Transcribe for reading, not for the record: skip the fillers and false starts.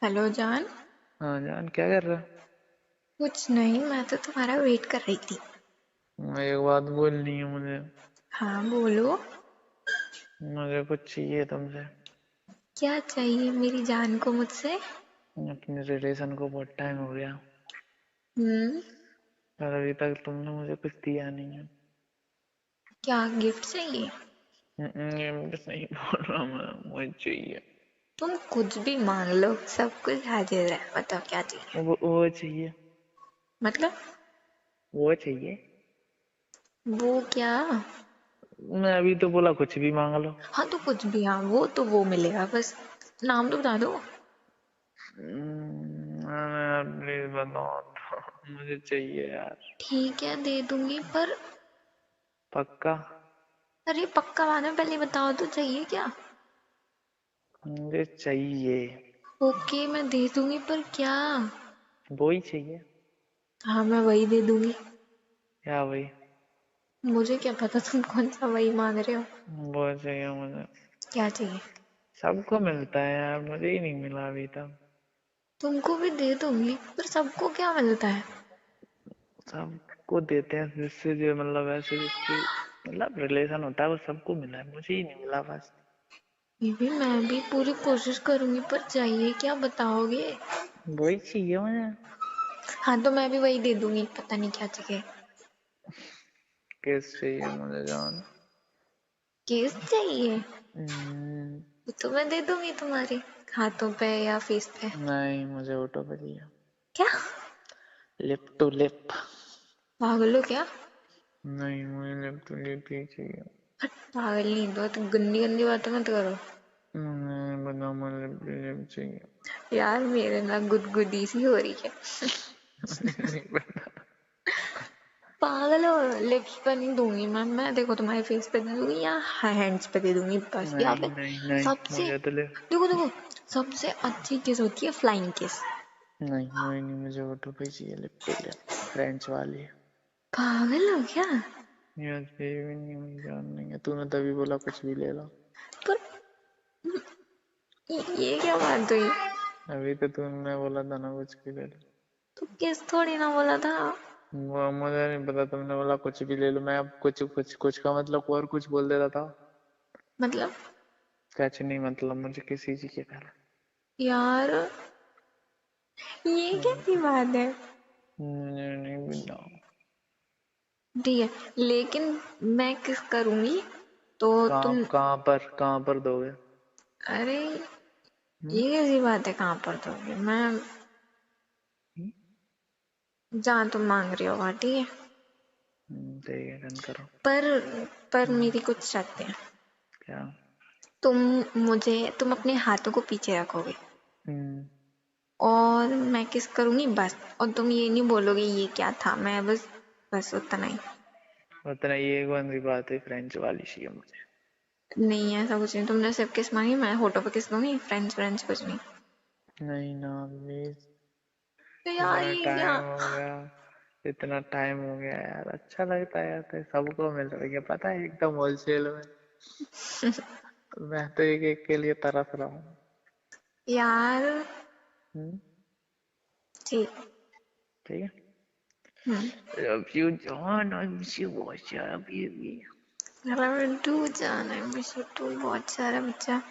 Hello जान। हाँ जान, क्या कर रहा है? कुछ नहीं, मैं तो तुम्हारा वेट कर रही थी। एक बात बोलनी है मुझे। हाँ बोलो। मुझे कुछ चाहिए तुमसे। क्या चाहिए मेरी जान को मुझसे? अपने रिलेशन को बहुत टाइम हो गया, हम्म। पर अभी तक तुमने मुझे कुछ दिया नहीं है। क्या गिफ्ट चाहिए? ये मुझे सही बोल रहा मैं, मुझे चाहिए। तुम कुछ भी मांग लो, सब कुछ हाजिर है। बताओ क्या चाहिए? वो चाहिए। मतलब? वो चाहिए। वो क्या? मैं अभी तो बोला कुछ भी मांग लो। हाँ तो कुछ भी, हाँ वो तो वो मिलेगा, बस नाम तो बता दो। प्लीज बताओ तो, मुझे चाहिए यार। ठीक है दे दूंगी, पर पक्का? अरे पक्का वाला पहले बताओ तो चाहिए क्या? मुझे चाहिए। ओके मैं दे दूंगी, पर क्या? वो ही चाहिए। हाँ मैं वही दे दूंगी। क्या भाई? मुझे क्या पता तुम कौन सा वही मांग रहे हो। वो चाहिए मुझे। क्या चाहिए? सबको मिलता है यार, मुझे ही नहीं मिला अभी तक। तुमको भी दे दूंगी, पर सबको क्या मिलता है? सबको देते हैं जिससे जो मतलब ऐसे जिसकी मतलब रिलेशन होता है वो सबको मिला है, मुझे ही नहीं मिला बस। बेबी मैं भी पूरी कोशिश करूंगी, पर चाहिए क्या बताओगे? वही चाहिए मुझे। हाँ तो मैं भी वही दे दूंगी, पता नहीं क्या चाहिए। किस चाहिए मुझे जान? केस चाहिए? हम्म, वो तो मैं दे दूंगी तुम्हारे हाथों पे या फेस पे। नहीं मुझे ऑटो पे चाहिए। क्या? Lip to lip. पागल हो क्या? नहीं मुझे लिप टू लिप ही चाहिए। हट, पागल नहीं दो तो गंदी गंदी बातें मत करो। नहीं बता, मुझे लिप टू लिप चाहिए। यार मेरे ना गुदगुदी सी हो रही है। मुझे नहीं पता। पागल हो? लिप्स पे नहीं दूंगी मैं देखो तुम्हारे फेस पे दे दूंगी या हैंड्स पे दे दूंगी बस, या नहीं फिर नहीं नहीं, सबसे मुझे तो लिप। देखो देखो, सबसे अच्छी किस होती है? Flying kiss. नहीं मुझे नहीं, मुझे ऑटो पे चाहिए लिप टू लिप, फ्रेंच वाली। पागल हो क्या? यार बेबी नहीं, मुझे जान नहीं है, तूने तभी बोला कुछ भी ले लो। पर ये क्या बात हुई? अभी तो तुमने बोला था ना कुछ भी ले लो। तो किस थोड़ी ना बोला था। वो मुझे नहीं पता, तुमने बोला कुछ भी ले लो, मैं अब कुछ कुछ कुछ का मतलब और कुछ बोल देता था। मतलब? कुछ नहीं मतलब, मुझे किसी चीज के पहले। यार ये कैसी बात है? मुझे नहीं पता। ठीक है, लेकिन मैं किस करूंगी तो तुम। कहाँ पर दोगे? अरे हम्म? ये कैसी बात है, कहाँ पर दोगे? मैं जहाँ तुम मांग रही हो ठीक है। ठीक है, डन करो। पर हम्म, मेरी कुछ शर्तें हैं। क्या? तुम अपने हाथों को पीछे रखोगे हम्म, और मैं किस करूंगी बस। और तुम ये नहीं बोलोगे ये क्या था, मैं बस बस उतना ही। उतना ये कौन सी बात है, फ्रेंच वाली चाहिए मुझे। नहीं ऐसा कुछ नहीं, तुमने सिर्फ किस मांगी, मैं होठों पे किस दूंगी, फ्रेंड्स फ्रेंड्स कुछ नहीं। नहीं ना प्लीज। तो यार इतना ये क्या? टाइम हो गया, इतना टाइम हो गया यार, अच्छा लगता है यार, तो सबको मिल रही है पता है, एकदम होलसेल में। मैं तो एक एक के लिए तरस रहा हूँ। यार हम्म, ठीक। ठीक है। हम्म। Love you John, I miss you बहुत यार, बेबी। टू जाना है मुझे, टू बहुत सारा बच्चा।